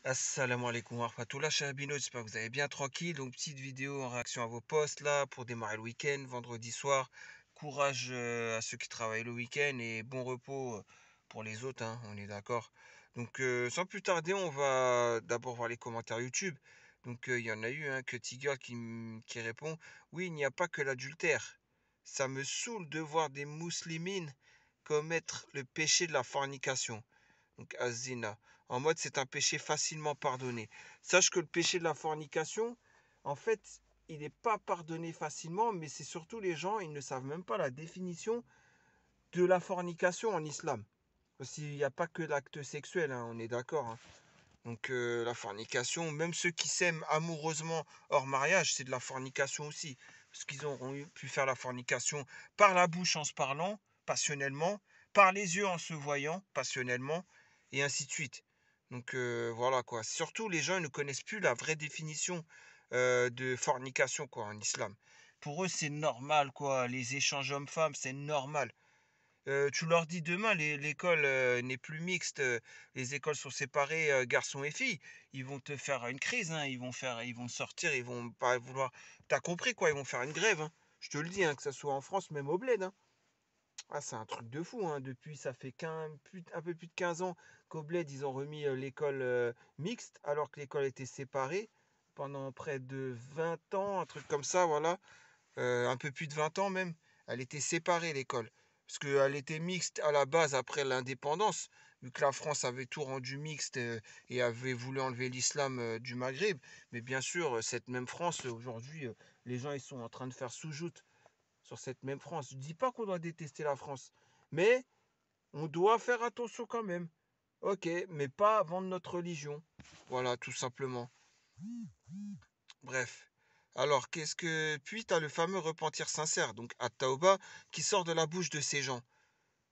Assalamu alaikum wa rahmatullah, cher Bino, j'espère que vous allez bien tranquille. Donc, petite vidéo en réaction à vos posts là pour démarrer le week-end, vendredi soir. Courage à ceux qui travaillent le week-end et bon repos pour les autres, hein, on est d'accord. Donc, sans plus tarder, on va d'abord voir les commentaires YouTube. Donc, il y en a eu un que Tigger qui répond: oui, il n'y a pas que l'adultère. Ça me saoule de voir des musulmines commettre le péché de la fornication. Donc Azina, en mode c'est un péché facilement pardonné. Sache que le péché de la fornication, en fait, il n'est pas pardonné facilement, mais c'est surtout les gens, ils ne savent même pas la définition de la fornication en islam. Parce qu'il n'y a pas que l'acte sexuel, hein, on est d'accord, hein. Donc la fornication, même ceux qui s'aiment amoureusement hors mariage, c'est de la fornication aussi. Parce qu'ils auront pu faire la fornication par la bouche en se parlant, passionnellement, par les yeux en se voyant, passionnellement, et ainsi de suite. Donc voilà quoi. Surtout les gens ne connaissent plus la vraie définition de fornication quoi en islam. Pour eux c'est normal quoi. Les échanges hommes-femmes c'est normal. Tu leur dis demain, l'école n'est plus mixte, les écoles sont séparées, garçons et filles. Ils vont te faire une crise, hein, ils vont sortir, ils vont pas vouloir. T'as compris quoi, ils vont faire une grève, hein. Je te le dis, hein, que ce soit en France, même au bled, hein. Ah, c'est un truc de fou, hein. Depuis, ça fait un peu plus de 15 ans qu'au bled, ils ont remis l'école mixte, alors que l'école était séparée pendant près de 20 ans, un truc comme ça, voilà. Un peu plus de 20 ans même, elle était séparée l'école. Parce qu'elle était mixte à la base après l'indépendance, vu que la France avait tout rendu mixte et avait voulu enlever l'islam du Maghreb. Mais bien sûr, cette même France, aujourd'hui, les gens ils sont en train de faire sous-joute sur cette même France. Je ne dis pas qu'on doit détester la France, mais on doit faire attention quand même. Ok, mais pas vendre notre religion. Voilà, tout simplement. Bref. Alors, qu'est-ce que. Puis, tu as le fameux repentir sincère, donc at-tauba, qui sort de la bouche de ces gens.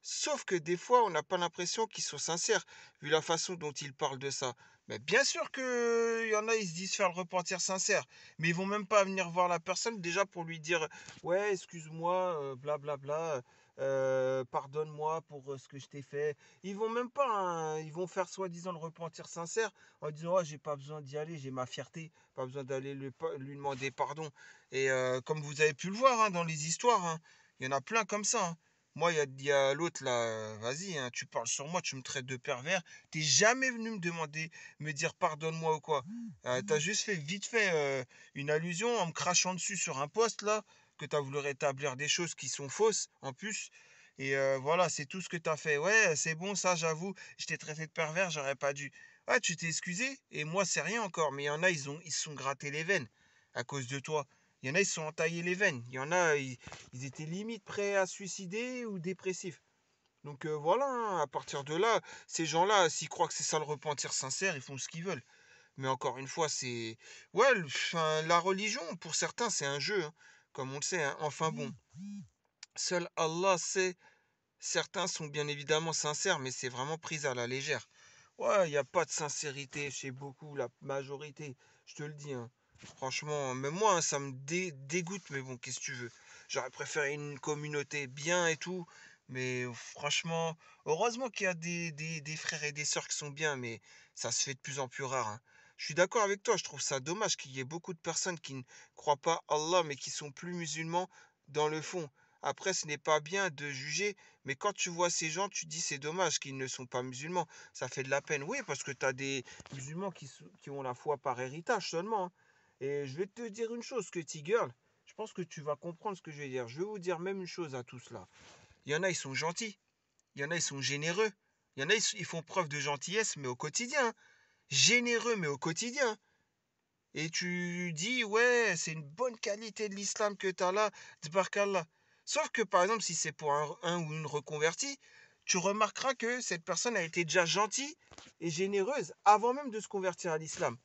Sauf que des fois, on n'a pas l'impression qu'ils sont sincères, vu la façon dont ils parlent de ça. Mais bien sûr que y en a, ils se disent faire le repentir sincère, mais ils vont même pas venir voir la personne déjà pour lui dire ouais, excuse-moi, blablabla, pardonne-moi pour ce que je t'ai fait. Ils vont même pas, hein, ils vont faire soi-disant le repentir sincère en disant oh, j'ai pas besoin d'y aller, j'ai ma fierté, pas besoin d'aller lui demander pardon. Et comme vous avez pu le voir hein, dans les histoires, hein, il y en a plein comme ça, hein. Moi, il y a l'autre là, vas-y, hein, tu parles sur moi, tu me traites de pervers. T'es jamais venu me demander, me dire pardonne-moi ou quoi. T'as juste fait vite fait une allusion en me crachant dessus sur un poste là, que t'as voulu rétablir des choses qui sont fausses en plus. Et voilà, c'est tout ce que t'as fait. Ouais, c'est bon, ça, j'avoue, je t'ai traité de pervers, j'aurais pas dû. Ah, tu t'es excusé, et moi, c'est rien encore. Mais il y en a, ils se sont grattés les veines à cause de toi. Il y en a, ils se sont entaillés les veines. Il y en a, ils étaient limite prêts à se suicider ou dépressifs. Donc voilà, hein, à partir de là, ces gens-là, s'ils croient que c'est ça le repentir sincère, ils font ce qu'ils veulent. Mais encore une fois, c'est... Ouais, enfin, la religion, pour certains, c'est un jeu, hein, comme on le sait, hein. Enfin bon, seul Allah sait, certains sont bien évidemment sincères, mais c'est vraiment pris à la légère. Ouais, il n'y a pas de sincérité chez beaucoup, la majorité, je te le dis, hein. Franchement, même moi, hein, ça me dégoûte, mais bon, qu'est-ce que tu veux? J'aurais préféré une communauté bien et tout, mais franchement, heureusement qu'il y a des frères et des sœurs qui sont bien, mais ça se fait de plus en plus rare, hein. Je suis d'accord avec toi, je trouve ça dommage qu'il y ait beaucoup de personnes qui ne croient pas Allah, mais qui sont plus musulmans dans le fond. Après, ce n'est pas bien de juger, mais quand tu vois ces gens, tu te dis c'est dommage qu'ils ne sont pas musulmans. Ça fait de la peine. Oui, parce que tu as des musulmans qui ont la foi par héritage seulement, hein. Et je vais te dire une chose, que T-Girl, je pense que tu vas comprendre ce que je vais dire. Je vais vous dire même une chose à tous là. Il y en a, ils sont gentils. Il y en a, ils sont généreux. Il y en a, ils font preuve de gentillesse, mais au quotidien, hein. Généreux, mais au quotidien. Et tu dis, ouais, c'est une bonne qualité de l'islam que tu as là, Tbarkallah. Sauf que, par exemple, si c'est pour un ou une reconvertie, tu remarqueras que cette personne a été déjà gentille et généreuse avant même de se convertir à l'islam.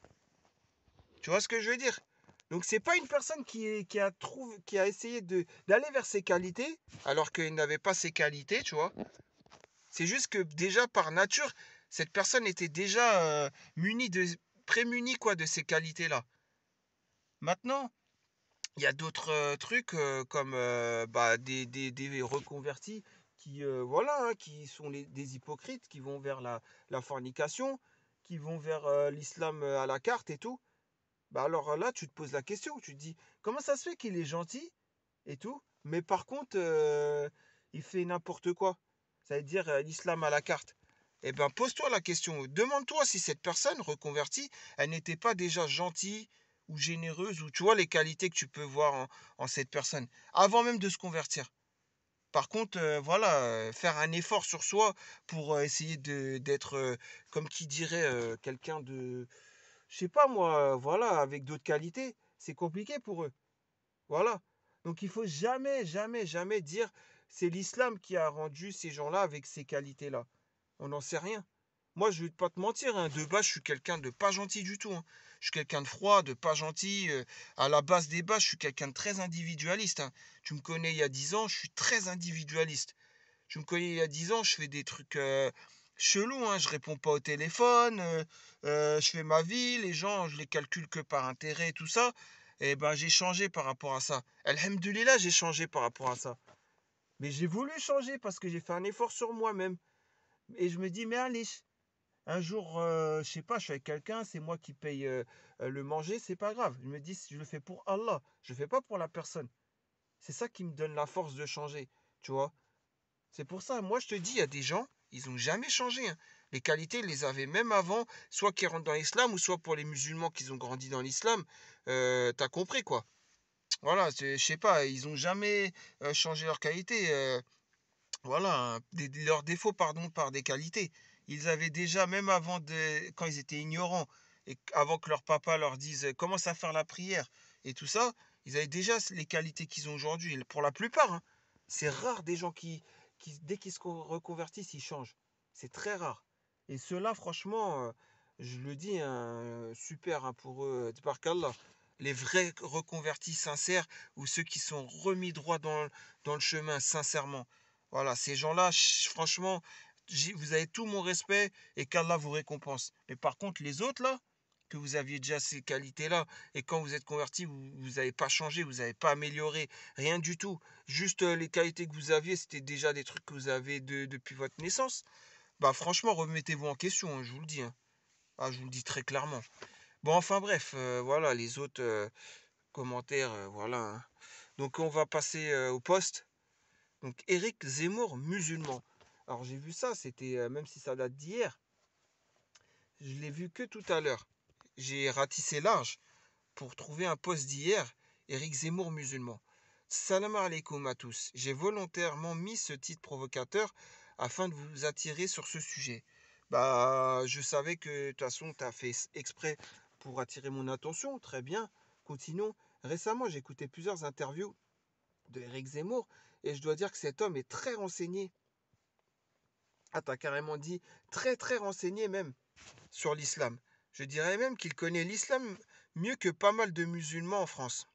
Tu vois ce que je veux dire? Donc, c'est pas une personne qui a essayé d'aller vers ses qualités alors qu'il n'avait pas ses qualités, tu vois. C'est juste que déjà, par nature, cette personne était déjà munie prémunie quoi, de ces qualités-là. Maintenant, il y a d'autres trucs comme bah, des reconvertis qui, voilà, hein, qui sont des hypocrites, qui vont vers la fornication. qui vont vers l'islam à la carte et tout, bah alors là, tu te poses la question, tu te dis, comment ça se fait qu'il est gentil et tout, mais par contre, il fait n'importe quoi. Ça veut dire l'islam à la carte. Eh ben, pose-toi la question, demande-toi si cette personne reconvertie, elle n'était pas déjà gentille ou généreuse, ou tu vois les qualités que tu peux voir en cette personne, avant même de se convertir. Par contre, voilà, faire un effort sur soi pour essayer d'être, comme qui dirait, quelqu'un de, je sais pas moi, voilà, avec d'autres qualités, c'est compliqué pour eux. Voilà. Donc il faut jamais, jamais, jamais dire c'est l'islam qui a rendu ces gens-là avec ces qualités-là. On n'en sait rien. Moi, je vais pas te mentir, hein, de base, je suis quelqu'un de pas gentil du tout, hein. Je suis quelqu'un de froid, de pas gentil. À la base des bases, je suis quelqu'un de très individualiste, hein. Tu me connais il y a 10 ans, je suis très individualiste. Tu me connais il y a 10 ans, je fais des trucs chelous, hein. Je réponds pas au téléphone, je fais ma vie, les gens, je les calcule que par intérêt, tout ça. Et ben, j'ai changé par rapport à ça. Alhamdulillah, j'ai changé par rapport à ça. Mais j'ai voulu changer parce que j'ai fait un effort sur moi-même. Et je me dis, mais allez, un jour, je sais pas, je suis avec quelqu'un, c'est moi qui paye le manger, c'est pas grave. Je me dis, je le fais pour Allah, je le fais pas pour la personne. C'est ça qui me donne la force de changer, tu vois. C'est pour ça, moi je te dis, il y a des gens, ils n'ont jamais changé, hein. Les qualités, ils les avaient même avant, soit qui rentrent dans l'islam, ou soit pour les musulmans qui ont grandi dans l'islam. T'as compris quoi. Voilà, je sais pas, ils n'ont jamais changé leurs qualités. Voilà, hein, leurs défauts, pardon, par des qualités. Ils avaient déjà, même avant quand ils étaient ignorants, et avant que leur papa leur dise commence à faire la prière et tout ça, ils avaient déjà les qualités qu'ils ont aujourd'hui. Pour la plupart, hein. C'est rare des gens dès qu'ils se reconvertissent, ils changent. C'est très rare. Et ceux-là, franchement, je le dis, hein, super, hein, pour eux, Tabarkallah. Les vrais reconvertis sincères, ou ceux qui sont remis droit dans le chemin, sincèrement. Voilà, ces gens-là, franchement, vous avez tout mon respect et qu'Allah vous récompense. Mais par contre, les autres, là, que vous aviez déjà ces qualités-là, et quand vous êtes converti, vous n'avez pas changé, vous n'avez pas amélioré, rien du tout. Juste les qualités que vous aviez, c'était déjà des trucs que vous avez depuis votre naissance. Bah franchement, remettez-vous en question, hein, je vous le dis, hein. Ah, je vous le dis très clairement. Bon, enfin bref, voilà, les autres commentaires, voilà, hein. Donc on va passer au poste. Donc Éric Zemmour, musulman. Alors j'ai vu ça, c'était, même si ça date d'hier, je l'ai vu que tout à l'heure. J'ai ratissé large pour trouver un post d'hier, Éric Zemmour, musulman. Salam alaikum à tous. J'ai volontairement mis ce titre provocateur afin de vous attirer sur ce sujet. Bah, je savais que de toute façon, tu as fait exprès pour attirer mon attention. Très bien. Continuons. Récemment, j'ai écouté plusieurs interviews de Éric Zemmour, et je dois dire que cet homme est très renseigné. Ah, t'as carrément dit très très renseigné même sur l'islam. Je dirais même qu'il connaît l'islam mieux que pas mal de musulmans en France.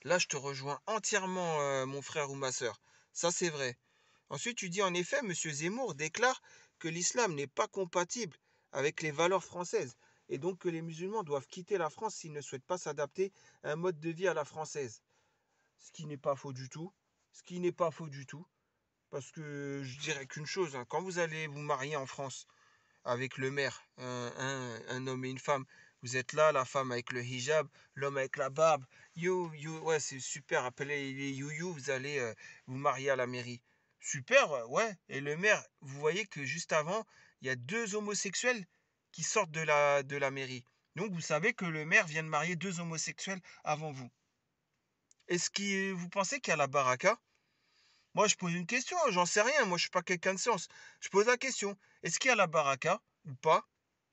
Là, je te rejoins entièrement, mon frère ou ma sœur. Ça, c'est vrai. Ensuite, tu dis en effet, Monsieur Zemmour déclare que l'islam n'est pas compatible avec les valeurs françaises, et donc que les musulmans doivent quitter la France s'ils ne souhaitent pas s'adapter à un mode de vie à la française. Ce qui n'est pas faux du tout. Ce qui n'est pas faux du tout. Parce que je dirais qu'une chose, hein, quand vous allez vous marier en France avec le maire, un homme et une femme, vous êtes là, la femme avec le hijab, l'homme avec la barbe, ouais, c'est super, appelez les you, vous allez vous marier à la mairie. Super, ouais. Et le maire, vous voyez que juste avant, il y a deux homosexuels qui sortent de la mairie. Donc vous savez que le maire vient de marier deux homosexuels avant vous. Est-ce que vous pensez qu'il y a la baraka? Moi, je pose une question, j'en sais rien. Moi, je suis pas quelqu'un de science. Je pose la question. Est-ce qu'il y a la baraka ou pas?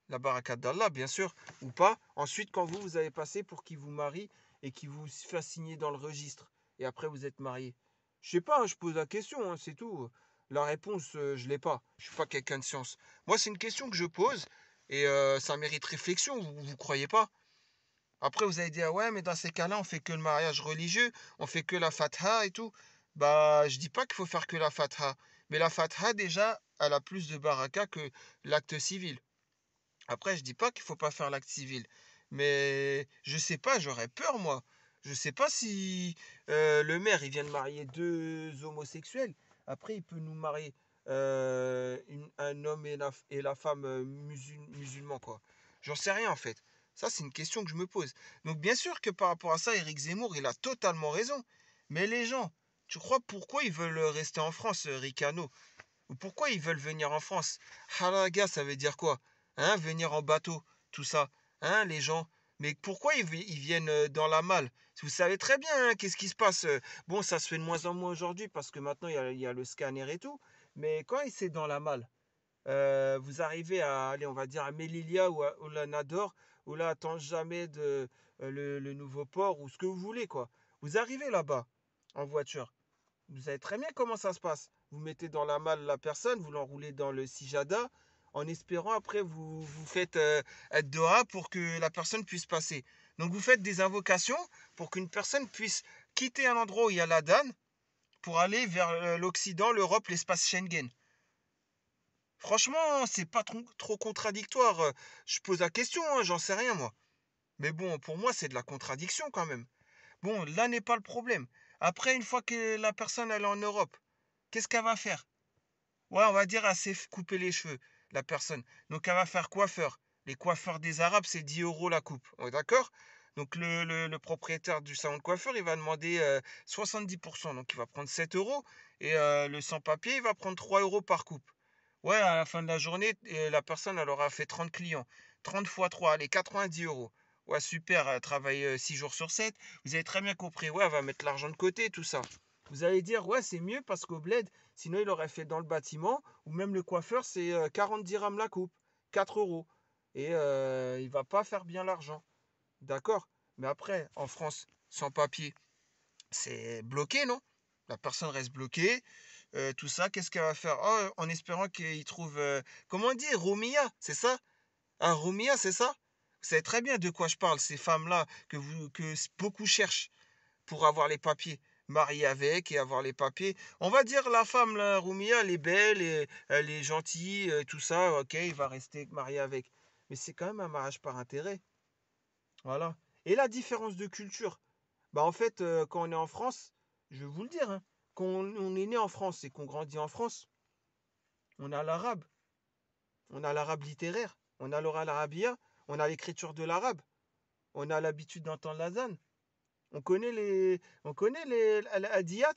La baraka d'Allah, bien sûr, ou pas. Ensuite, quand vous avez passé pour qu'il vous marie et qu'il vous fasse signer dans le registre, et après vous êtes marié. Je sais pas, hein, je pose la question, hein, c'est tout. La réponse, je l'ai pas. Je suis pas quelqu'un de science. Moi, c'est une question que je pose, et ça mérite réflexion. Vous croyez pas? Après, vous allez dire, ouais, mais dans ces cas-là, on fait que le mariage religieux, on fait que la fatha et tout. Bah, je dis pas qu'il faut faire que la fatha. Mais la fatha, déjà, elle a plus de baraka que l'acte civil. Après, je dis pas qu'il faut pas faire l'acte civil. Mais je sais pas, j'aurais peur, moi. Je sais pas si le maire, il vient de marier deux homosexuels. Après, il peut nous marier. un homme et la femme musulmans, quoi. J'en sais rien, en fait. Ça, c'est une question que je me pose. Donc, bien sûr que par rapport à ça, Éric Zemmour, il a totalement raison. Mais les gens, tu crois pourquoi ils veulent rester en France, Ricano? Ou pourquoi ils veulent venir en France? Halaga, ça veut dire quoi? Hein, venir en bateau, tout ça. Hein, les gens? Mais pourquoi ils viennent dans la malle? Vous savez très bien, hein, qu'est-ce qui se passe. Bon, ça se fait de moins en moins aujourd'hui parce que maintenant il y a le scanner et tout. Mais quand c'est dans la malle, vous arrivez à aller, on va dire, à Melilla ou à Nador, ou là, à jamais de le nouveau port, ou ce que vous voulez, quoi. Vous arrivez là-bas en voiture. Vous savez très bien comment ça se passe. Vous mettez dans la malle la personne, vous l'enroulez dans le sijada, en espérant après vous faites Doha pour que la personne puisse passer. Donc vous faites des invocations pour qu'une personne puisse quitter un endroit où il y a la danne pour aller vers l'Occident, l'Europe, l'espace Schengen. Franchement, c'est pas trop contradictoire. Je pose la question, hein, j'en sais rien moi. Mais bon, pour moi, c'est de la contradiction quand même. Bon, là n'est pas le problème. Après, une fois que la personne elle est en Europe, qu'est-ce qu'elle va faire? Ouais, on va dire, elle s'est couper les cheveux, la personne. Donc, elle va faire coiffeur. Les coiffeurs des Arabes, c'est 10 euros la coupe. On est d'accord? Donc, le propriétaire du salon de coiffeur, il va demander 70%. Donc, il va prendre 7 euros. Et le sans-papier, il va prendre 3 euros par coupe. Ouais, à la fin de la journée, la personne, elle aura fait 30 clients. 30 fois 3, allez, 90 euros. Ouais, super, elle travaille 6 jours sur 7. Vous avez très bien compris. Ouais, elle va mettre l'argent de côté, tout ça. Vous allez dire, ouais, c'est mieux parce qu'au bled, sinon il aurait fait dans le bâtiment, ou même le coiffeur, c'est 40 dirhams la coupe, 4 euros. Et il va pas faire bien l'argent. D'accord? Mais après, en France, sans papier, c'est bloqué, non? La personne reste bloquée. Tout ça, qu'est-ce qu'elle va faire? Oh, en espérant qu'il trouve. Comment on dit? Roumia, c'est ça? Un Roumia, c'est ça? Vous savez très bien de quoi je parle, ces femmes-là que beaucoup cherchent pour avoir les papiers. Marier avec et avoir les papiers. On va dire la femme, la Roumia, elle est belle, et, elle est gentille, tout ça, ok, il va rester marié avec. Mais c'est quand même un mariage par intérêt. Voilà. Et la différence de culture. Bah en fait, quand on est en France, je vais vous le dire, hein, quand on est né en France et qu'on grandit en France, on a l'arabe, on a l'arabe littéraire, on a l'oral arabia, on a l'écriture de l'arabe, on a l'habitude d'entendre l'azan, on connaît les al-adiyat,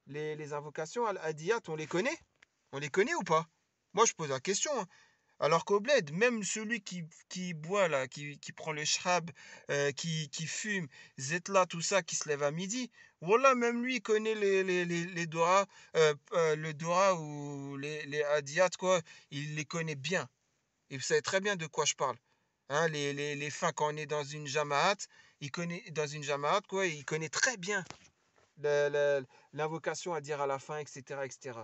les invocations al-adiyat, on les connaît ou pas? Moi, je pose la question, hein. Alors qu'au bled, même celui qui boit là, qui prend le shrab, qui fume, zetla, tout ça, qui se lève à midi, voilà, même lui il connaît les doigts, le doigt ou les hadiyat, quoi, il les connaît bien. Et vous savez très bien de quoi je parle. Hein, les fins quand on est dans une jamaat, il connaît dans une jamaat, quoi, il connaît très bien la- la- l'invocation à dire à la fin, etc., etc.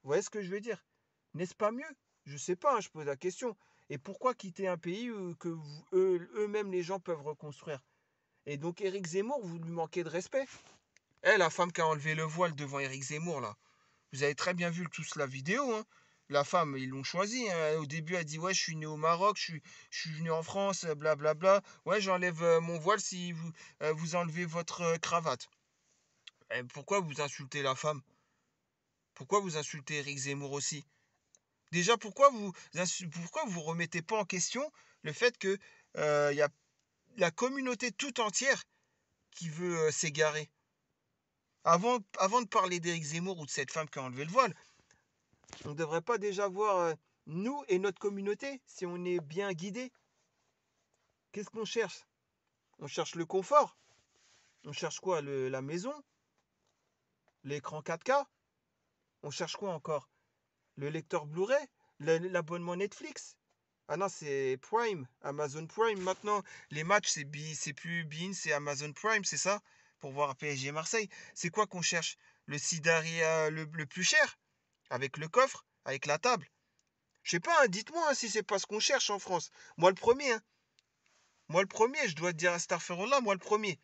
Vous voyez ce que je veux dire? N'est-ce pas mieux? Je sais pas, hein, je pose la question. Et pourquoi quitter un pays que eux-mêmes les gens peuvent reconstruire? Et donc Éric Zemmour, vous lui manquez de respect. Eh, la femme qui a enlevé le voile devant Éric Zemmour, là. Vous avez très bien vu tous la vidéo, hein. La femme, ils l'ont choisi, hein. Au début, elle dit, ouais, je suis né au Maroc, je suis venu en France, blablabla. Ouais, j'enlève mon voile si vous enlevez votre cravate. Eh, pourquoi vous insultez la femme? Pourquoi vous insultez Éric Zemmour aussi? Déjà, pourquoi vous remettez pas en question le fait que y a la communauté tout entière qui veut s'égarer? Avant de parler d'Éric Zemmour ou de cette femme qui a enlevé le voile, on ne devrait pas déjà voir nous et notre communauté si on est bien guidé? Qu'est-ce qu'on cherche? On cherche le confort. On cherche quoi? La maison? L'écran 4K? On cherche quoi encore? Le lecteur Blu-ray? L'abonnement Netflix? Ah non, c'est Prime, Amazon Prime maintenant. Les matchs, c'est plus Bein, c'est Amazon Prime, c'est ça? Pour voir PSG Marseille. C'est quoi qu'on cherche? Le Sidaria le plus cher? Avec le coffre? Avec la table? Je sais pas, hein, dites-moi, hein, si c'est pas ce qu'on cherche en France. Moi le premier, hein. Moi le premier, je dois te dire à Starferola, moi le premier.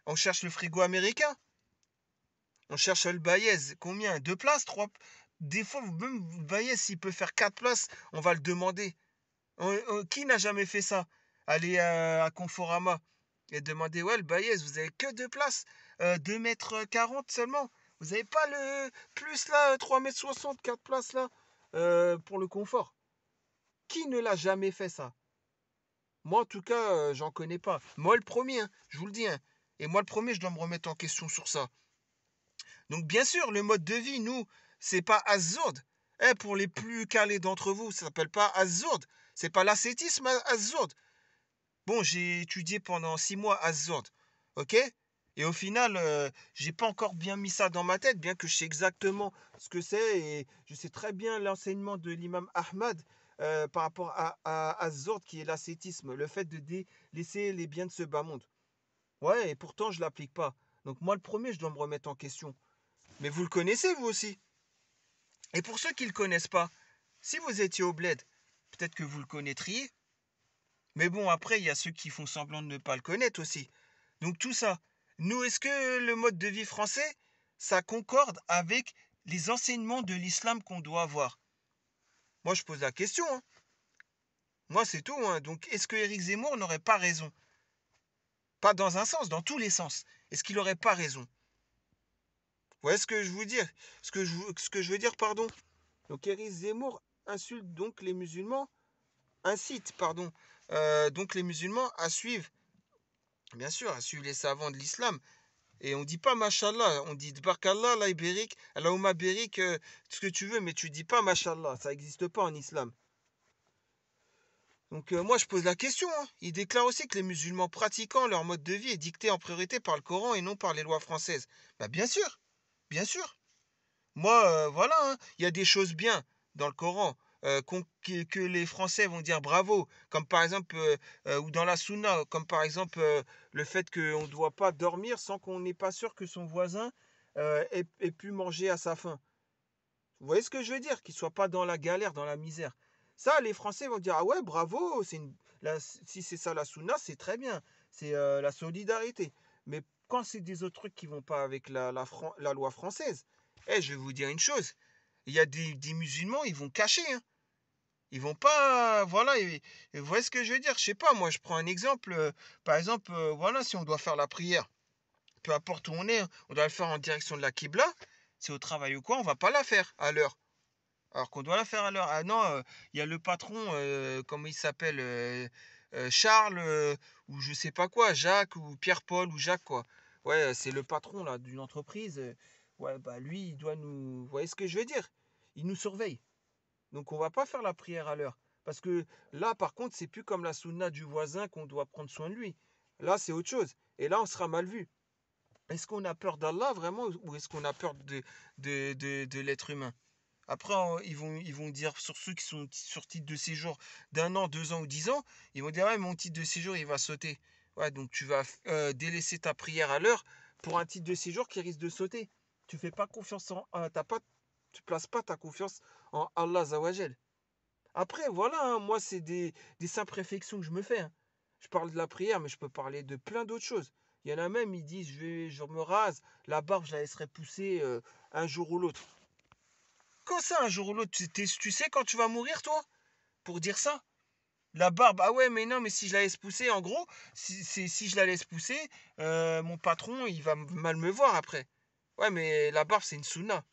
On cherche le frigo américain. On cherche le Baez. Combien? Deux places? Trois? Des fois, même le Baez, s'il peut faire quatre places, on va le demander. Qui n'a jamais fait ça? Aller à Conforama et demander, ouais, le Baez, vous avez que deux places, 2 mètres 40 seulement. Vous avez pas le plus là, 3,60 m, 4 places là, pour le confort. Qui ne l'a jamais fait ça? Moi, en tout cas, j'en connais pas. Moi, le premier, hein, je vous le dis, hein. Et moi, le premier, je dois me remettre en question sur ça. Donc, bien sûr, le mode de vie, nous, c'est pas Azzourd. Eh, pour les plus calés d'entre vous, ça s'appelle pas Azzourd. C'est pas l'ascétisme Azzourd. Bon, j'ai étudié pendant 6 mois Azzourd. Ok? Et au final, j'ai pas encore bien mis ça dans ma tête, bien que je sais exactement ce que c'est et je sais très bien l'enseignement de l'imam Ahmad par rapport à Zord, qui est l'ascétisme, le fait de laisser les biens de ce bas monde. Ouais, et pourtant je l'applique pas. Donc moi, le premier, je dois me remettre en question. Mais vous le connaissez, vous aussi. Et pour ceux qui le connaissent pas, si vous étiez au bled, peut-être que vous le connaîtriez. Mais bon, après, il y a ceux qui font semblant de ne pas le connaître aussi. Donc tout ça, nous, est-ce que le mode de vie français, ça concorde avec les enseignements de l'islam qu'on doit avoir? Moi, je pose la question, hein. Moi, c'est tout, hein. Donc, est-ce que Éric Zemmour n'aurait pas raison? Pas dans un sens, dans tous les sens. Est-ce qu'il n'aurait pas raison? Vous voyez ce que je veux dire? Ce que je veux dire, pardon. Donc, Éric Zemmour insulte donc les musulmans, incite, pardon, donc les musulmans à suivre, bien sûr, à suivre les savants de l'islam. Et on dit pas Mashallah, on dit Tbarkallah, la Ibérik, Allahumma Bérik, ce que tu veux, mais tu dis pas Mashallah, ça n'existe pas en islam. Donc moi je pose la question, hein. Il déclare aussi que les musulmans pratiquants, leur mode de vie est dicté en priorité par le Coran et non par les lois françaises. Bah bien sûr, bien sûr. Moi, voilà, hein, il y a des choses bien dans le Coran que les Français vont dire bravo, comme par exemple, ou dans la Sunna, comme par exemple le fait qu'on ne doit pas dormir sans qu'on n'est pas sûr que son voisin ait pu manger à sa faim. Vous voyez ce que je veux dire? Qu'il ne soit pas dans la galère, dans la misère. Ça, les Français vont dire, ah ouais, bravo, si c'est ça la Sunna, c'est très bien. C'est la solidarité. Mais quand c'est des autres trucs qui vont pas avec la loi française, je vais vous dire une chose. Il y a des musulmans, ils vont cacher, hein. Ils vont pas, voilà, vous voyez ce que je veux dire? Je sais pas, moi, je prends un exemple. Par exemple, voilà, si on doit faire la prière, peu importe où on est, hein, on doit le faire en direction de la Qibla. C'est au travail ou quoi, on va pas la faire à l'heure. Alors qu'on doit la faire à l'heure. Ah non, il y a le patron, comment il s'appelle, Charles, ou je sais pas quoi, Jacques, ou Pierre-Paul, ou Jacques, quoi. Ouais, c'est le patron là d'une entreprise. Ouais, bah lui, il doit nous. Vous voyez ce que je veux dire? Il nous surveille. Donc on va pas faire la prière à l'heure. Parce que là, par contre, c'est plus comme la sunna du voisin qu'on doit prendre soin de lui. Là, c'est autre chose. Et là, on sera mal vu. Est-ce qu'on a peur d'Allah vraiment, ou est-ce qu'on a peur de l'être humain? Après, ils vont dire sur ceux qui sont sur titre de séjour d'1 an, 2 ans ou 10 ans, ils vont dire ouais, mon titre de séjour il va sauter. Ouais, donc tu vas délaisser ta prière à l'heure pour un titre de séjour qui risque de sauter. Tu fais pas confiance tu places pas ta confiance en Allah Zawajel. Après, voilà, hein, moi c'est des simples réflexions que je me fais, hein. Je parle de la prière, mais je peux parler de plein d'autres choses. Il y en a même, ils disent je me rase, la barbe, je la laisserai pousser un jour ou l'autre. Quand ça, un jour ou l'autre, tu sais quand tu vas mourir, toi? Pour dire ça? La barbe, ah ouais, mais non, mais si je la laisse pousser, en gros, si je la laisse pousser, mon patron, il va mal me voir après. Ouais, mais la barbe, c'est une sunna.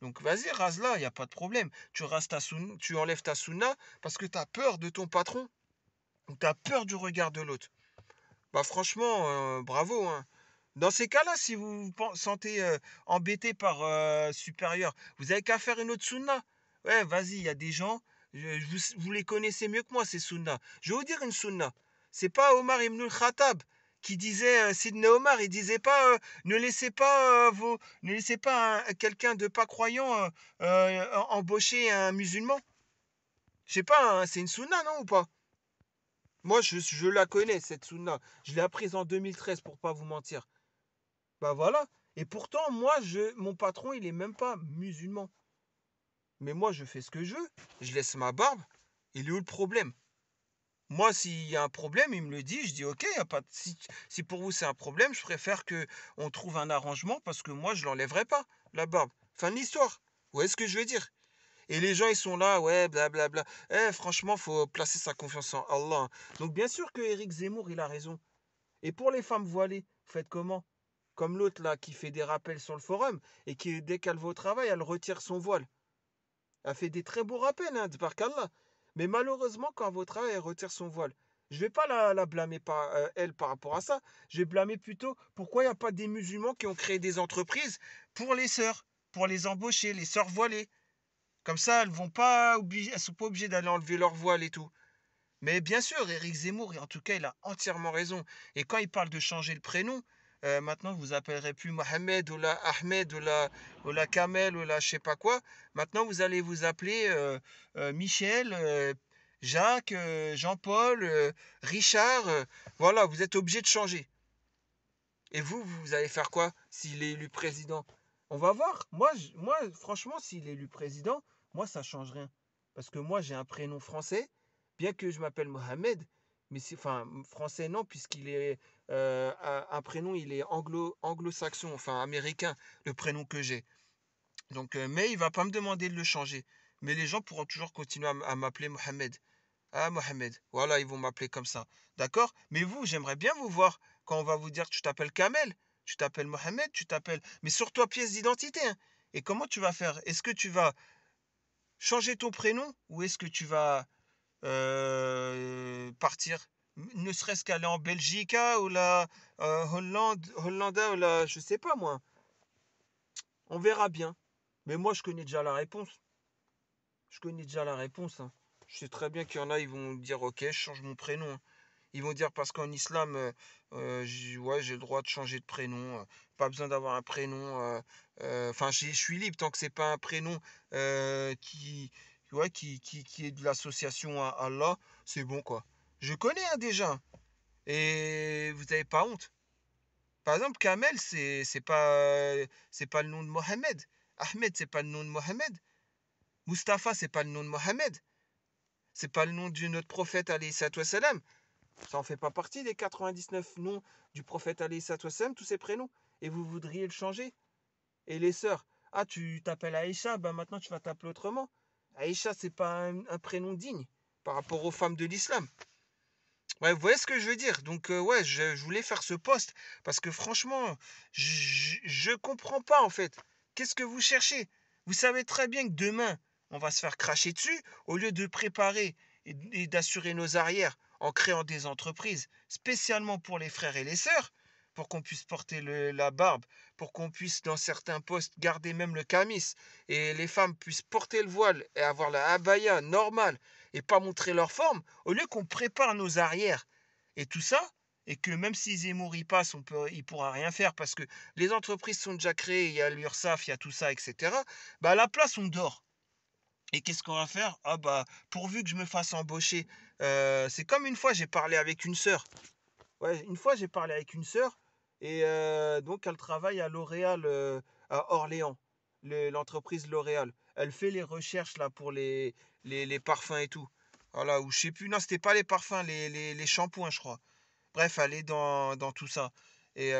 Donc vas-y, rase-la, il n'y a pas de problème. Tu rases ta sunna, tu enlèves ta sunna parce que tu as peur de ton patron ou tu as peur du regard de l'autre. Bah franchement, bravo, hein. Dans ces cas-là, si vous vous sentez embêté par supérieur, vous avez qu'à faire une autre sunna. Ouais, vas-y, il y a des gens, vous les connaissez mieux que moi, ces sunnas. Je vais vous dire une sunna. C'est pas Omar ibn al-Khattab qui disait, Sidney Omar, il disait pas, ne laissez pas quelqu'un de pas croyant embaucher un musulman. Je sais pas, hein, c'est une sunna, non ou pas? Moi, je la connais, cette sunna. Je l'ai apprise en 2013, pour pas vous mentir. Bah voilà. Et pourtant, moi, mon patron, il est même pas musulman. Mais moi, je fais ce que je veux. Je laisse ma barbe. Il est où le problème? Moi, s'il y a un problème, il me le dit. Je dis, ok, y a pas si pour vous c'est un problème, je préfère que on trouve un arrangement parce que moi, je l'enlèverai pas, la barbe. Fin de l'histoire. Vous voyez ce que je veux dire? Et les gens, ils sont là, ouais, blablabla. Franchement, faut placer sa confiance en Allah. Donc, bien sûr que Éric Zemmour, il a raison. Et pour les femmes voilées, faites comment? Comme l'autre là qui fait des rappels sur le forum et qui, dès qu'elle va au travail, elle retire son voile. Elle fait des très beaux rappels, hein, Qu'Allah. Mais malheureusement, quand elle va au travail, elle retire son voile. Je vais pas la blâmer elle par rapport à ça. Je vais blâmer plutôt pourquoi il n'y a pas des musulmans qui ont créé des entreprises pour les sœurs, pour les embaucher, les sœurs voilées. Comme ça, elles sont pas obligées d'aller enlever leur voile et tout. Mais bien sûr, Éric Zemmour, en tout cas, il a entièrement raison. Et quand il parle de changer le prénom, maintenant vous appellerez plus Mohamed ou la Ahmed ou la Kamel ou la je sais pas quoi. Maintenant vous allez vous appeler Michel, Jacques, Jean-Paul, Richard. Voilà, vous êtes obligé de changer. Et vous allez faire quoi s'il est élu président? On va voir. Moi, franchement, s'il est élu président, moi, ça change rien. Parce que moi, j'ai un prénom français, bien que je m'appelle Mohamed, mais enfin, français non, puisqu'il est un prénom, il est anglo-saxon, enfin américain, le prénom que j'ai. Donc, mais il va pas me demander de le changer. Mais les gens pourront toujours continuer à m'appeler Mohamed. Ah, Mohamed. Voilà, ils vont m'appeler comme ça. D'accord? Mais vous, j'aimerais bien vous voir quand on va vous dire tu t'appelles Kamel, tu t'appelles Mohamed, tu t'appelles. Mais sur toi, pièce d'identité, hein. Et comment tu vas faire? Est-ce que tu vas changer ton prénom ou est-ce que tu vas partir? Ne serait-ce qu'aller en Belgique ou la Hollanda ou la. Je sais pas moi. On verra bien. Mais moi, je connais déjà la réponse. Je connais déjà la réponse, hein. Je sais très bien qu'il y en a, ils vont dire ok, je change mon prénom, hein. Ils vont dire parce qu'en islam, ouais, j'ai le droit de changer de prénom. Pas besoin d'avoir un prénom. Enfin, je suis libre tant que c'est pas un prénom ouais, qui est de l'association à Allah. C'est bon quoi. Je connais hein, déjà. Et vous n'avez pas honte. Par exemple, Kamel, c'est pas le nom de Mohamed. Ahmed, c'est pas le nom de Mohamed. Mustapha, c'est pas le nom de Mohamed. C'est pas le nom de notre prophète, alayhi salatu wassalam. Ça en fait pas partie des 99 noms du prophète alayhi salatu wassalam, tous ces prénoms. Et vous voudriez le changer. Et les sœurs, ah, tu t'appelles Aïcha, ben maintenant tu vas t'appeler autrement. Aïcha, c'est pas un prénom digne par rapport aux femmes de l'islam. Ouais, vous voyez ce que je veux dire? Donc, ouais, je voulais faire ce post parce que franchement, je comprends pas en fait. Qu'est-ce que vous cherchez? Vous savez très bien que demain, on va se faire cracher dessus au lieu de préparer et d'assurer nos arrières en créant des entreprises spécialement pour les frères et les sœurs, pour qu'on puisse porter la barbe, pour qu'on puisse dans certains postes garder même le camis et les femmes puissent porter le voile et avoir la abaya normale et pas montrer leur forme, au lieu qu'on prépare nos arrières et tout ça, et que même si Zemmour y passe, il pourra rien faire parce que les entreprises sont déjà créées, il y a l'URSSAF, il y a tout ça, etc. Bah à la place, on dort. Et qu'est-ce qu'on va faire? Ah bah, pourvu que je me fasse embaucher. C'est comme une fois, j'ai parlé avec une sœur. Ouais, une fois, j'ai parlé avec une sœur et donc elle travaille à L'Oréal à Orléans, l'entreprise L'Oréal. Elle fait les recherches là pour les parfums et tout. Voilà, ou je sais plus, non, c'était pas les parfums, les shampoings, je crois. Bref, elle est dans tout ça. Et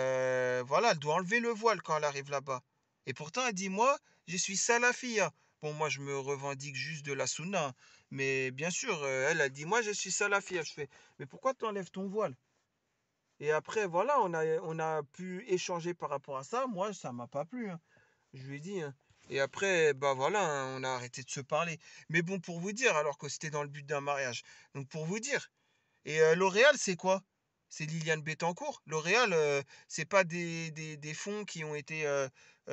voilà, elle doit enlever le voile quand elle arrive là-bas. Et pourtant, elle dit, moi, je suis salafia. Bon, moi, je me revendique juste de la sunna, hein. Mais bien sûr, elle a dit, moi, je suis salafia. Je fais, mais pourquoi tu enlèves ton voile? Et après, voilà, on a pu échanger par rapport à ça. Moi, ça m'a pas plu, hein. Je lui ai dit, hein. Et après, bah voilà, hein, on a arrêté de se parler. Mais bon, pour vous dire, alors que c'était dans le but d'un mariage. Donc pour vous dire. Et L'Oréal, c'est quoi? C'est Liliane Bettencourt. L'Oréal, c'est pas des fonds qui ont été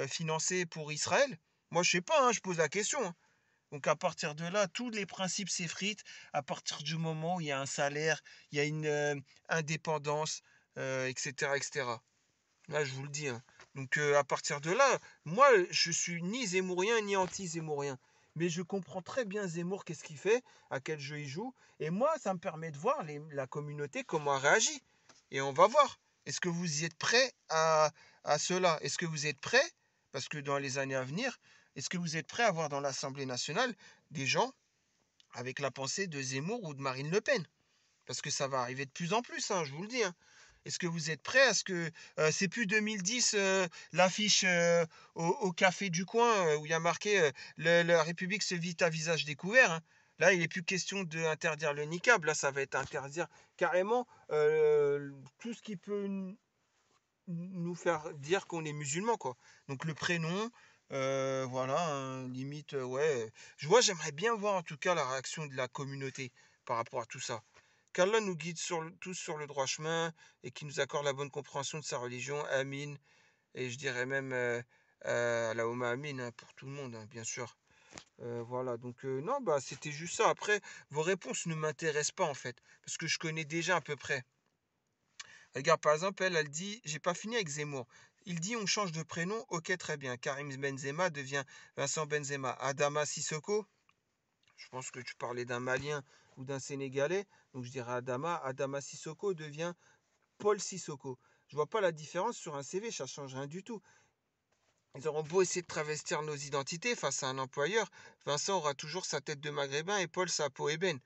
financés pour Israël. Moi, je sais pas, hein, je pose la question, hein. Donc à partir de là, tous les principes s'effritent à partir du moment où il y a un salaire, il y a une indépendance, etc., etc. Là, je vous le dis, hein. Donc à partir de là, moi, je suis ni zémourien ni anti-zémourien. Mais je comprends très bien Zemmour, qu'est-ce qu'il fait, à quel jeu il joue. Et moi, ça me permet de voir la communauté, comment elle réagit. Et on va voir. Est-ce que vous y êtes prêts à cela? Est-ce que vous êtes prêts? Parce que dans les années à venir, est-ce que vous êtes prêts à voir dans l'Assemblée nationale des gens avec la pensée de Zemmour ou de Marine Le Pen? Parce que ça va arriver de plus en plus, hein, je vous le dis, hein. Est-ce que vous êtes prêts à ce que c'est plus 2010 l'affiche au café du coin où il y a marqué la République se vit à visage découvert, hein. Là, il n'est plus question d'interdire le niqab. Là, ça va être interdire carrément tout ce qui peut nous faire dire qu'on est musulman, quoi. Donc le prénom, voilà, hein, limite, ouais. J'aimerais bien voir en tout cas la réaction de la communauté par rapport à tout ça. Qu'Allah nous guide tous sur le droit chemin et qu'il nous accorde la bonne compréhension de sa religion. Amin. Et je dirais même Allahumma amin, hein, pour tout le monde, hein, bien sûr. Voilà, donc non, bah c'était juste ça. Après, vos réponses ne m'intéressent pas en fait, parce que je connais déjà à peu près. Regarde, par exemple, elle dit, j'ai pas fini avec Zemmour. Il dit, on change de prénom, ok, très bien. Karim Benzema devient Vincent Benzema. Adama Sissoko, je pense que tu parlais d'un Malien ou d'un Sénégalais, donc je dirais Adama. Adama Sissoko devient Paul Sissoko. Je vois pas la différence sur un CV, ça change rien du tout. Ils auront beau essayer de travestir nos identités face à un employeur, Vincent aura toujours sa tête de maghrébin et Paul sa peau ébène.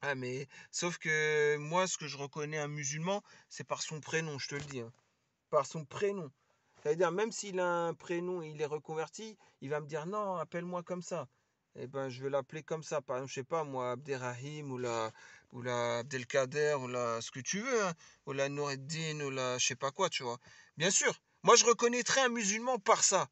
Ah mais sauf que moi ce que je reconnais un musulman, c'est par son prénom, je te le dis, hein. Par son prénom. C'est-à-dire même s'il a un prénom et il est reconverti, il va me dire non, appelle-moi comme ça. Eh ben je vais l'appeler comme ça. Par exemple, je sais pas moi, Abderrahim ou la Abdelkader ou la ce que tu veux, hein, ou la Noureddin ou la je sais pas quoi, tu vois. Bien sûr, moi je reconnaîtrais un musulman par ça.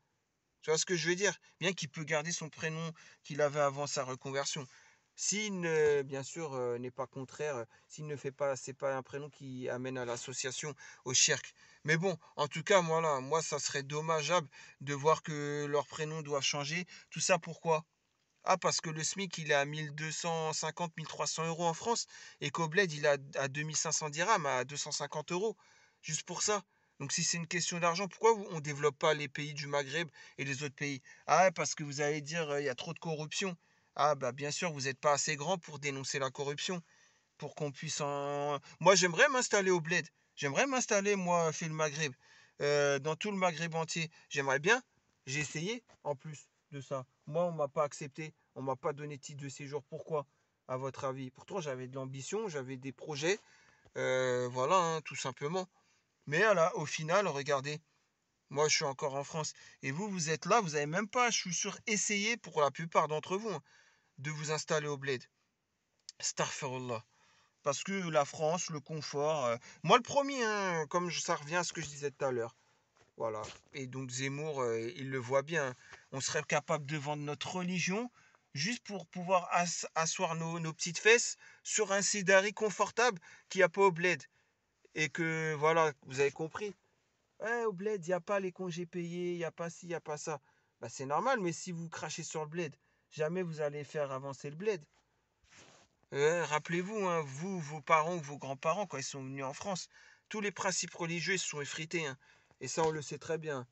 Tu vois ce que je veux dire? Bien qu'il peut garder son prénom qu'il avait avant sa reconversion. S'il ne, bien sûr, n'est pas contraire, s'il ne fait pas, c'est pas un prénom qui amène à l'association, au shirk. Mais bon, en tout cas, moi, ça serait dommageable de voir que leurs prénoms doivent changer. Tout ça pourquoi? Ah, parce que le SMIC, il est à 1250, 1300 € en France, et qu'au Bled, il est à 2500 dirhams, à 250 euros. Juste pour ça. Donc, si c'est une question d'argent, pourquoi on ne développe pas les pays du Maghreb et les autres pays? Ah, ouais, parce que vous allez dire, il y a trop de corruption. Ah, bah, bien sûr, vous n'êtes pas assez grand pour dénoncer la corruption. Pour qu'on puisse en. Moi, j'aimerais m'installer au Bled. J'aimerais m'installer, moi, fait le Maghreb. Dans tout le Maghreb entier. J'aimerais bien. J'ai essayé, en plus de ça. Moi, on m'a pas accepté. On m'a pas donné de titre de séjour. Pourquoi, à votre avis? Pourtant, j'avais de l'ambition, j'avais des projets. Voilà, hein, tout simplement. Mais là, au final, regardez. Moi, je suis encore en France. Et vous, vous êtes là, vous n'avez même pas, je suis sûr, essayé pour la plupart d'entre vous, hein, de vous installer au Bled. Astaghfirullah. Parce que la France, le confort. Moi, le premier, hein, ça revient à ce que je disais tout à l'heure. Voilà. Et donc, Zemmour, il le voit bien. On serait capable de vendre notre religion juste pour pouvoir asseoir nos petites fesses sur un sidari confortable qui n'y a pas au bled. Et que, voilà, vous avez compris. Ouais, au bled, il n'y a pas les congés payés, il n'y a pas ci, il n'y a pas ça. Bah, c'est normal, mais si vous crachez sur le bled, jamais vous allez faire avancer le bled. Rappelez-vous, hein, vous, vos parents ou vos grands-parents, quand ils sont venus en France, tous les principes religieux se sont effrités, hein. Et ça, on le sait très bien.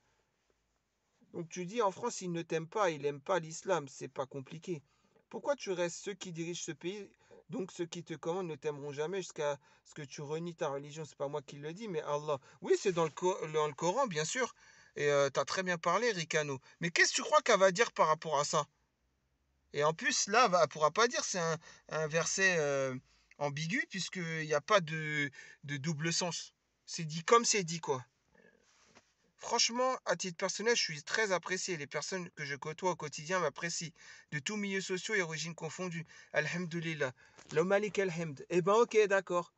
Donc tu dis, en France, ils ne t'aiment pas, ils n'aiment pas l'islam, c'est pas compliqué. Pourquoi tu restes ceux qui dirigent ce pays, donc ceux qui te commandent ne t'aimeront jamais jusqu'à ce que tu renies ta religion? C'est pas moi qui le dis, mais Allah. Oui, c'est dans le Coran, bien sûr. Et t'as très bien parlé, Ricano. Mais qu'est-ce que tu crois qu'elle va dire par rapport à ça? Et en plus, là, elle ne pourra pas dire c'est un verset ambigu, puisqu'il n'y a pas de double sens. C'est dit comme c'est dit, quoi. Franchement, à titre personnel, je suis très apprécié. Les personnes que je côtoie au quotidien m'apprécient. De tous milieux sociaux et origines confondues. Alhamdulillah. Le Malik Alhamd. Eh ben, ok, d'accord.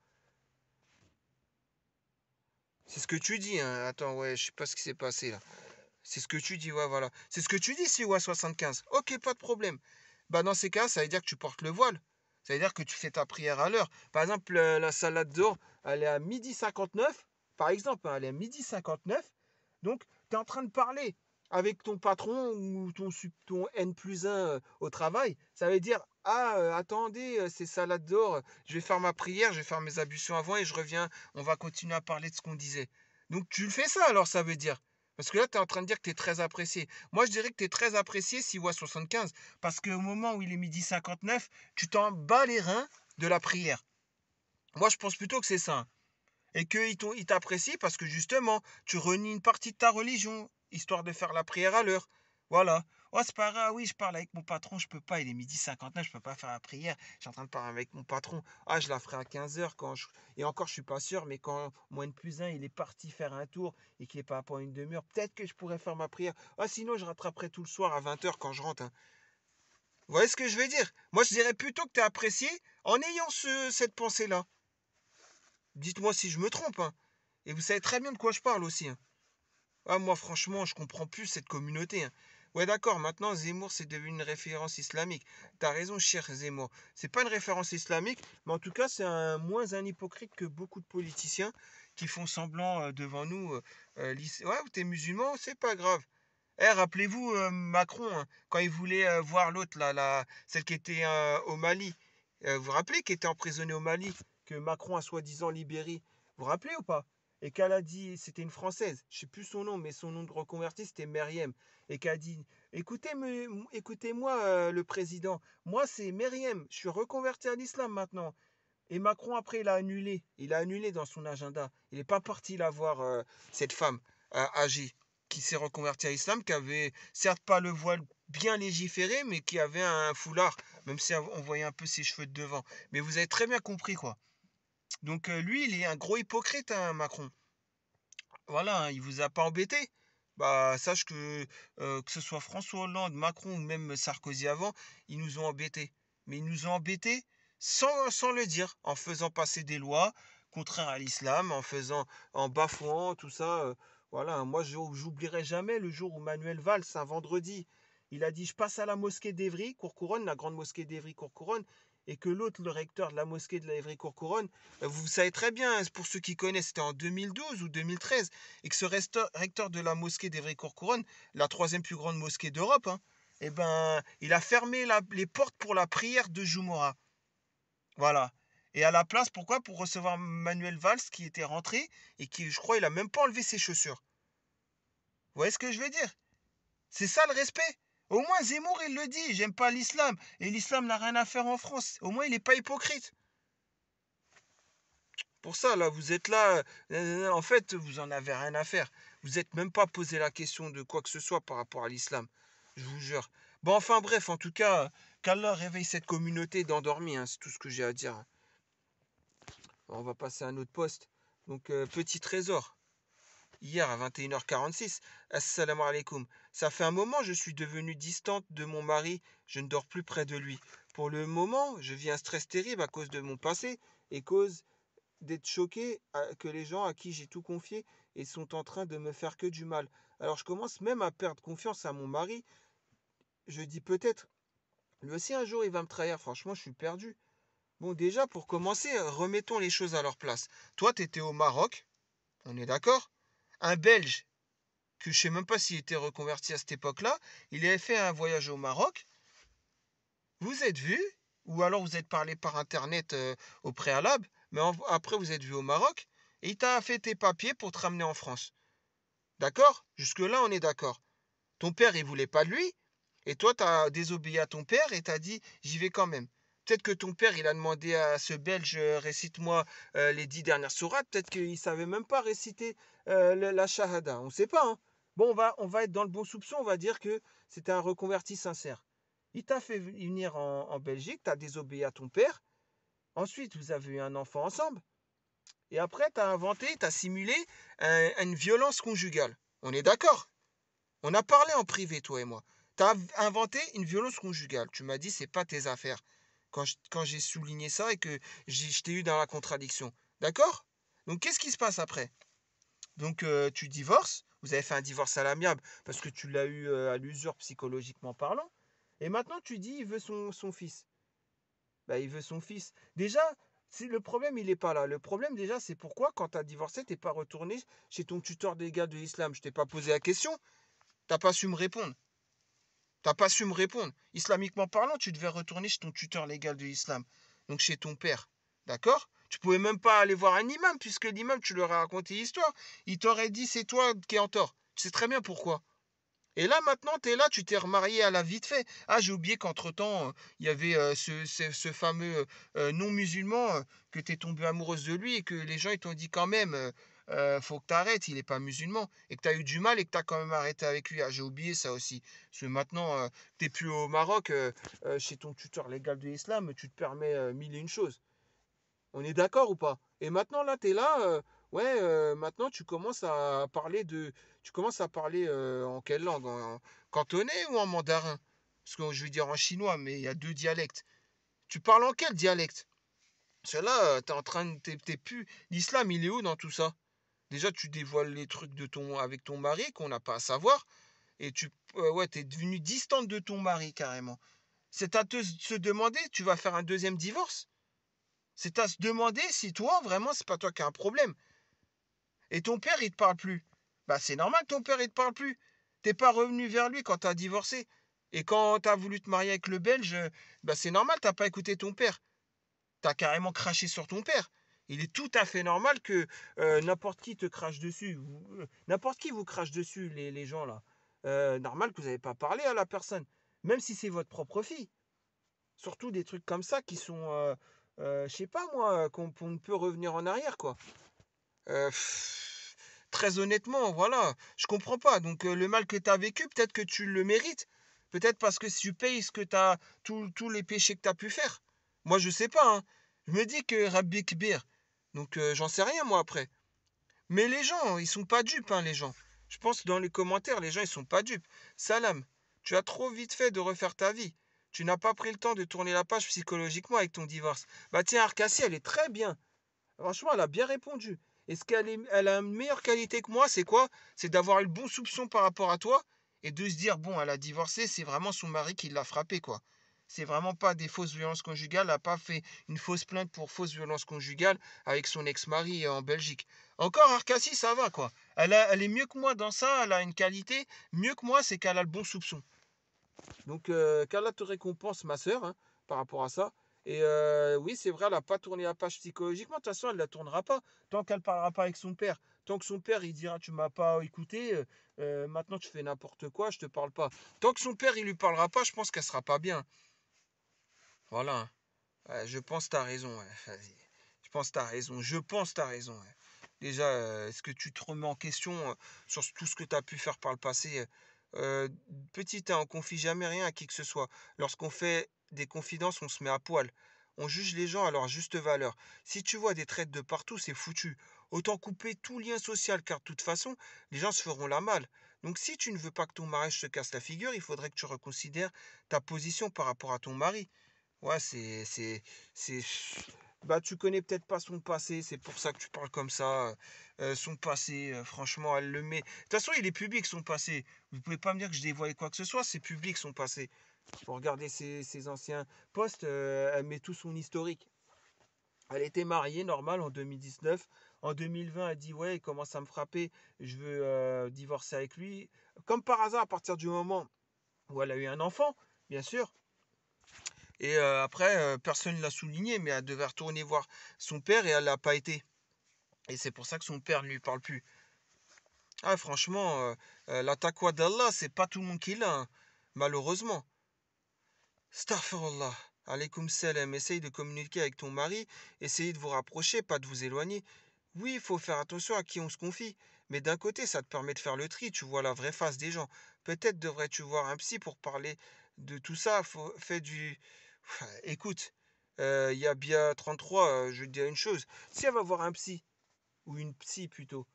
C'est ce que tu dis, hein. Attends, ouais, je sais pas ce qui s'est passé là. C'est ce que tu dis, ouais, voilà. C'est ce que tu dis, si ouais 75. Ok, pas de problème. Bah, dans ces cas, ça veut dire que tu portes le voile. Ça veut dire que tu fais ta prière à l'heure. Par exemple, la salade dehors, elle est à 12h59. Par exemple, hein, elle est à 12h59. Donc, tu es en train de parler avec ton patron ou ton N plus 1 au travail. Ça veut dire, ah, attendez, c'est salade dehors. Je vais faire ma prière, je vais faire mes ablutions avant et je reviens. On va continuer à parler de ce qu'on disait. Donc, tu le fais ça, alors, ça veut dire. Parce que là, tu es en train de dire que tu es très apprécié. Moi, je dirais que tu es très apprécié si voit 75. Parce qu'au moment où il est 12h59, tu t'en bats les reins de la prière. Moi, je pense plutôt que c'est ça. Et qu'ils t'apprécient parce que justement, tu renies une partie de ta religion, histoire de faire la prière à l'heure. Voilà. Oh, c'est pas grave, oui, je parle avec mon patron, je peux pas, il est 12h59, je peux pas faire la prière. Je suis en train de parler avec mon patron. Ah, je la ferai à 15h quand je. Et encore, je suis pas sûr, mais quand mon N plus 1, il est parti faire un tour et qu'il est pas pendant une demi-heure, peut-être que je pourrais faire ma prière. Ah, sinon, je rattraperai tout le soir à 20h quand je rentre, hein. Vous voyez ce que je veux dire? Moi, je dirais plutôt que tu es apprécié en ayant cette pensée-là. Dites-moi si je me trompe, hein. Et vous savez très bien de quoi je parle aussi, hein. Ah, moi, franchement, je comprends plus cette communauté, hein. Ouais, d'accord, maintenant, Zemmour, c'est devenu une référence islamique. T'as raison, cher Zemmour. C'est pas une référence islamique, mais en tout cas, c'est moins un hypocrite que beaucoup de politiciens qui font semblant devant nous. Ouais, t'es musulman, c'est pas grave. Eh, rappelez-vous Macron, hein, quand il voulait voir l'autre, là, celle qui était au Mali. Vous vous rappelez qui était emprisonnée au Mali, que Macron a soi-disant libérée. Vous vous rappelez ou pas? Et qu'elle a dit, c'était une Française, je sais plus son nom, mais son nom de reconverti, c'était Meriem. Et qu'elle a dit, écoutez-moi, le président, moi c'est Meriem, je suis reconverti à l'islam maintenant. Et Macron, après, il a annulé dans son agenda. Il n'est pas parti la voir, cette femme âgée qui s'est reconvertie à l'islam, qui avait certes pas le voile bien légiféré, mais qui avait un foulard, même si on voyait un peu ses cheveux de devant. Mais vous avez très bien compris, quoi. Donc lui, il est un gros hypocrite, hein, Macron. Voilà, hein, il vous a pas embêté. Bah, sache que ce soit François Hollande, Macron ou même Sarkozy avant, ils nous ont embêtés. Mais ils nous ont embêtés sans le dire, en faisant passer des lois contraires à l'islam, en bafouant, tout ça. Voilà, hein. Moi, j'oublierai jamais le jour où Manuel Valls, un vendredi, il a dit, je passe à la mosquée d'Evry, Courcouronne, la grande mosquée d'Evry, Courcouronne, et que l'autre, le recteur de la mosquée de la Évry Courcouronne, vous savez très bien, hein, pour ceux qui connaissent, c'était en 2012 ou 2013, et que ce recteur de la mosquée d'Évry-Courcouronne, la troisième plus grande mosquée d'Europe, hein, eh ben, il a fermé les portes pour la prière de Jumora. Voilà. Et à la place, pourquoi? Pour recevoir Manuel Valls qui était rentré et qui, je crois, il a même pas enlevé ses chaussures. Vous voyez ce que je veux dire? C'est ça le respect. Au moins Zemmour, il le dit, j'aime pas l'islam. Et l'islam n'a rien à faire en France. Au moins, il n'est pas hypocrite. Pour ça, là, vous êtes là, en fait, vous en avez rien à faire. Vous n'êtes même pas posé la question de quoi que ce soit par rapport à l'islam. Je vous jure. Bon, enfin bref, en tout cas, qu'Allah réveille cette communauté d'endormis, hein, c'est tout ce que j'ai à dire. On va passer à un autre poste. Donc, petit trésor. Hier à 21h46, Assalamu alaikum. Ça fait un moment, je suis devenue distante de mon mari, je ne dors plus près de lui. Pour le moment, je vis un stress terrible à cause de mon passé et cause d'être choqué que les gens à qui j'ai tout confié et sont en train de me faire que du mal. Alors je commence même à perdre confiance à mon mari. Je dis peut-être, lui aussi un jour il va me trahir. Franchement, je suis perdu. Bon, déjà pour commencer, remettons les choses à leur place. Toi, tu étais au Maroc, on est d'accord? Un Belge, que je sais même pas s'il était reconverti à cette époque-là, il avait fait un voyage au Maroc. Vous êtes vu, ou alors vous êtes parlé par internet au préalable, mais après vous êtes vu au Maroc, et il t'a fait tes papiers pour te ramener en France. D'accord? Jusque-là, on est d'accord. Ton père, il voulait pas de lui, et toi, t'as désobéi à ton père et t'as dit, j'y vais quand même. Peut-être que ton père, il a demandé à ce Belge, récite-moi les 10 dernières sourates. Peut-être qu'il savait même pas réciter la shahada. On ne sait pas, hein. Bon, on va être dans le bon soupçon. On va dire que c'était un reconverti sincère. Il t'a fait venir en Belgique, t'as désobéi à ton père. Ensuite, vous avez eu un enfant ensemble. Et après, t'as inventé, t'as simulé une violence conjugale. On est d'accord? On a parlé en privé, toi et moi. Tu as inventé une violence conjugale. Tu m'as dit, c'est pas tes affaires. Quand j'ai souligné ça et que je t'ai eu dans la contradiction. D'accord? Donc, qu'est-ce qui se passe après? Donc, tu divorces. Vous avez fait un divorce à l'amiable parce que tu l'as eu à l'usure psychologiquement parlant. Et maintenant, tu dis, il veut son fils. Bah, il veut son fils. Déjà, le problème, il n'est pas là. Le problème, déjà, c'est pourquoi, quand tu as divorcé, t'es pas retourné chez ton tuteur légal de l'islam. Je t'ai pas posé la question. T'as pas su me répondre. T'as pas su me répondre. Islamiquement parlant, tu devais retourner chez ton tuteur légal de l'islam. Donc chez ton père. D'accord? Tu pouvais même pas aller voir un imam, puisque l'imam, tu leur as raconté l'histoire. Il t'aurait dit c'est toi qui es en tort. Tu sais très bien pourquoi. Et là, maintenant, tu es là, tu t'es remarié à la vite fait. Ah, j'ai oublié qu'entre-temps, il y avait ce fameux non-musulman, que tu es tombée amoureuse de lui et que les gens ils t'ont dit quand même, faut que tu arrêtes, il n'est pas musulman. Et que tu as eu du mal et que tu as quand même arrêté avec lui. Ah, j'ai oublié ça aussi. Parce que maintenant, tu n'es plus au Maroc, chez ton tuteur légal de l'islam, tu te permets mille et une choses. On est d'accord ou pas? Et maintenant, là, tu es là, ouais, maintenant, tu commences à parler en quelle langue? En cantonais ou en mandarin? Parce que je veux dire en chinois, mais il y a deux dialectes. Tu parles en quel dialecte? Parce que là, t'es en train de, t'es plus, l'islam, il est où dans tout ça? Déjà, tu dévoiles les trucs avec ton mari qu'on n'a pas à savoir. Et ouais, t'es devenu distante de ton mari carrément. C'est à se demander, tu vas faire un deuxième divorce? C'est à se demander si toi, vraiment, c'est pas toi qui as un problème. Et ton père, il te parle plus. Bah, c'est normal que ton père, il te parle plus. T'es pas revenu vers lui quand t'as divorcé. Et quand t'as voulu te marier avec le Belge, bah, c'est normal, t'as pas écouté ton père. T'as carrément craché sur ton père. Il est tout à fait normal que n'importe qui te crache dessus. N'importe qui vous crache dessus, les gens là. Normal que vous n'avez pas parlé à la personne. Même si c'est votre propre fille. Surtout des trucs comme ça qui sont, je sais pas moi, qu'on ne peut revenir en arrière, quoi. Très honnêtement, voilà, je comprends pas. Donc le mal que tu as vécu, peut-être que tu le mérites. Peut-être parce que si tu payes ce que tu as, tous les péchés que tu as pu faire. Moi, je sais pas, hein. Je me dis que Rabbi Kbir. Donc j'en sais rien, moi, après. Mais les gens, ils sont pas dupes, hein, les gens. Je pense que dans les commentaires, les gens, ils sont pas dupes. Salam, tu as trop vite fait de refaire ta vie. Tu n'as pas pris le temps de tourner la page psychologiquement avec ton divorce. Bah tiens, Arkassi, elle est très bien. Franchement, elle a bien répondu. Est-ce elle a une meilleure qualité que moi? C'est quoi? C'est d'avoir le bon soupçon par rapport à toi et de se dire, bon, elle a divorcé, c'est vraiment son mari qui l'a frappé, quoi. C'est vraiment pas des fausses violences conjugales. Elle n'a pas fait une fausse plainte pour fausse violence conjugale avec son ex-mari en Belgique. Encore Arkassi, ça va, quoi. Elle est mieux que moi dans ça. Elle a une qualité. Mieux que moi, c'est qu'elle a le bon soupçon. Donc, qu'Allah te récompense, ma sœur, hein, par rapport à ça. Et oui, c'est vrai, elle n'a pas tourné la page psychologiquement. De toute façon, elle ne la tournera pas tant qu'elle ne parlera pas avec son père. Tant que son père, il dira, tu m'as pas écouté, maintenant tu fais n'importe quoi, je te parle pas. Tant que son père, il lui parlera pas, je pense qu'elle sera pas bien. Voilà. Ouais, je pense que tu as raison. Ouais. Vas-y. Je pense que tu as raison. Je pense que tu as raison. Ouais. Déjà, est-ce que tu te remets en question sur tout ce que tu as pu faire par le passé? euh, Petit 1, on confie jamais rien à qui que ce soit. Lorsqu'on fait des confidences, on se met à poil. On juge les gens à leur juste valeur. Si tu vois des traites de partout, c'est foutu. Autant couper tout lien social, car de toute façon, les gens se feront la malle. Donc si tu ne veux pas que ton mariage se casse la figure, il faudrait que tu reconsidères ta position par rapport à ton mari. Ouais, c'est, bah, tu connais peut-être pas son passé, c'est pour ça que tu parles comme ça. Son passé, franchement, elle le met. De toute façon, il est public son passé. Vous pouvez pas me dire que je dévoile quoi que ce soit, c'est public son passé. Faut regarder ses anciens posts, elle met tout son historique. Elle était mariée, normal, en 2019. En 2020, elle dit, ouais, il commence à me frapper, je veux divorcer avec lui. Comme par hasard, à partir du moment où elle a eu un enfant, bien sûr. Et après, personne ne l'a souligné, mais elle devait retourner voir son père et elle l'a pas été. Et c'est pour ça que son père ne lui parle plus. Ah, franchement, la taqwa d'Allah, c'est pas tout le monde qui l'a, hein, malheureusement. Astaghfirullah. Alaykoum salam. Essaye de communiquer avec ton mari. Essayez de vous rapprocher, pas de vous éloigner. Oui, il faut faire attention à qui on se confie. Mais d'un côté, ça te permet de faire le tri. Tu vois la vraie face des gens. Peut-être devrais-tu voir un psy pour parler de tout ça. Fais du. Écoute, il y a bien 33, je vais te dire une chose. Si elle va voir un psy, ou une psy plutôt,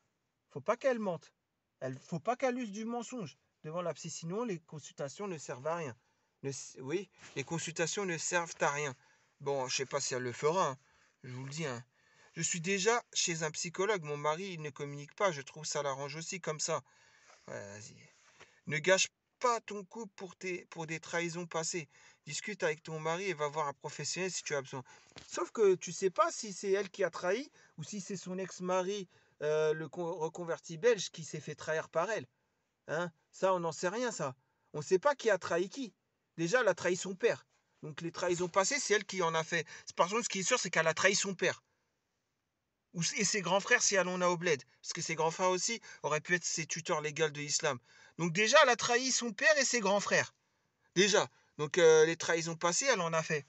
faut pas qu'elle mente. Faut pas qu'elle use du mensonge devant la psy. Sinon, les consultations ne servent à rien. Oui, les consultations ne servent à rien. Bon, je sais pas si elle le fera, hein, je vous le dis, hein. Je suis déjà chez un psychologue. Mon mari, il ne communique pas. Je trouve ça l'arrange aussi comme ça. Ouais, vas-y. Ne gâche pas ton couple pour des trahisons passées. Discute avec ton mari et va voir un professionnel si tu as besoin. Sauf que tu sais pas si c'est elle qui a trahi ou si c'est son ex-mari, reconverti belge, qui s'est fait trahir par elle. Hein, ça, on n'en sait rien, ça. On ne sait pas qui a trahi qui. Déjà, elle a trahi son père. Donc les trahisons passées, c'est elle qui en a fait. Par contre, ce qui est sûr, c'est qu'elle a trahi son père. Et ses grands frères si elle en a au bled. Parce que ses grands frères aussi auraient pu être ses tuteurs légaux de l'islam. Donc déjà, elle a trahi son père et ses grands frères. Déjà. Donc les trahisons passées, elle en a fait.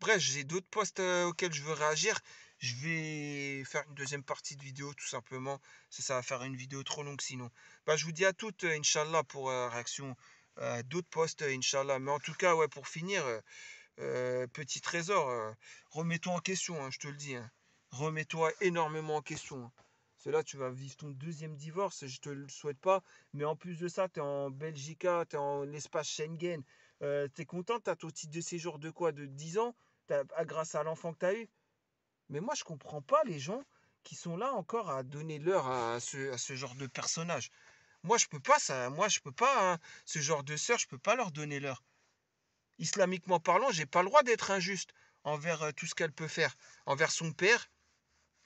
Bref, j'ai d'autres posts auxquels je veux réagir. Je vais faire une deuxième partie de vidéo tout simplement. Ça va faire une vidéo trop longue sinon. Bah, je vous dis à toutes, Inch'Allah, pour réaction. D'autres posts, Inch'Allah. Mais en tout cas, ouais, pour finir, petit trésor, remets-toi en question, hein, je te le dis, hein. Remets-toi énormément en question, hein. Parce que là, tu vas vivre ton deuxième divorce, je te le souhaite pas. Mais en plus de ça, tu es en Belgique, tu es en espace Schengen. Tu es content, tu as ton titre de séjour de quoi? De 10 ans grâce à l'enfant que tu as eu. Mais moi, je comprends pas les gens qui sont là encore à donner l'heure à ce genre de personnage. Moi, je peux pas ça. Moi, je peux pas, hein. Ce genre de sœur, je peux pas leur donner l'heure. Islamiquement parlant, j'ai pas le droit d'être injuste envers tout ce qu'elle peut faire, envers son père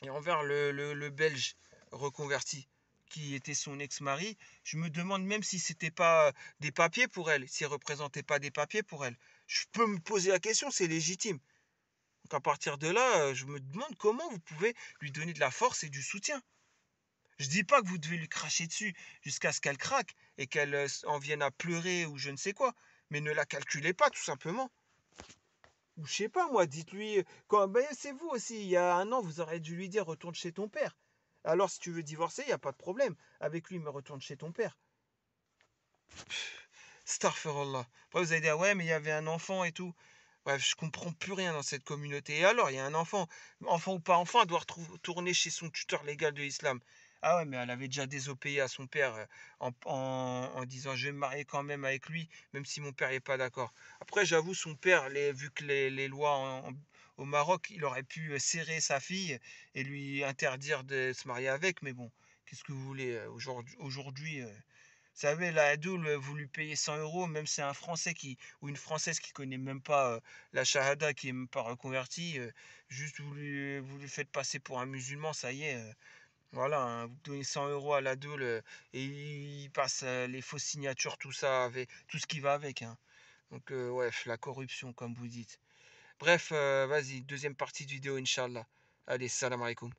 et envers le Belge reconverti qui était son ex-mari. Je me demande même si c'était pas des papiers pour elle, s'il représentait pas des papiers pour elle. Je peux me poser la question, c'est légitime. Donc à partir de là, je me demande comment vous pouvez lui donner de la force et du soutien. Je dis pas que vous devez lui cracher dessus jusqu'à ce qu'elle craque et qu'elle en vienne à pleurer ou je ne sais quoi, mais ne la calculez pas tout simplement. Ou je sais pas moi, dites-lui quand ben, c'est vous aussi, il y a un an, vous auriez dû lui dire retourne chez ton père. Alors si tu veux divorcer, il n'y a pas de problème. Avec lui, mais retourne chez ton père. Starfirullah. Après vous allez dire ouais, mais il y avait un enfant et tout. Bref, je comprends plus rien dans cette communauté. Et alors, il y a un enfant, enfant ou pas enfant, elle doit retourner chez son tuteur légal de l'islam. Ah ouais, mais elle avait déjà désobéi à son père en disant je vais me marier quand même avec lui, même si mon père n'est pas d'accord. Après, j'avoue, son père, vu que les lois au Maroc, il aurait pu serrer sa fille et lui interdire de se marier avec, mais bon, qu'est-ce que vous voulez aujourd'hui, vous savez, la Hadoul, vous lui payez 100 euros, même c'est un Français ou une Française qui connaît même pas la Shahada, qui est même pas reconvertie, juste vous lui faites passer pour un musulman, ça y est, voilà, hein, vous donnez 100 euros à l'Hadoul et il passe les fausses signatures, tout ça, avec tout ce qui va avec, hein. Donc, ouais, la corruption, comme vous dites. Bref, vas-y, deuxième partie de vidéo, Inch'Allah. Allez, salam alaikum.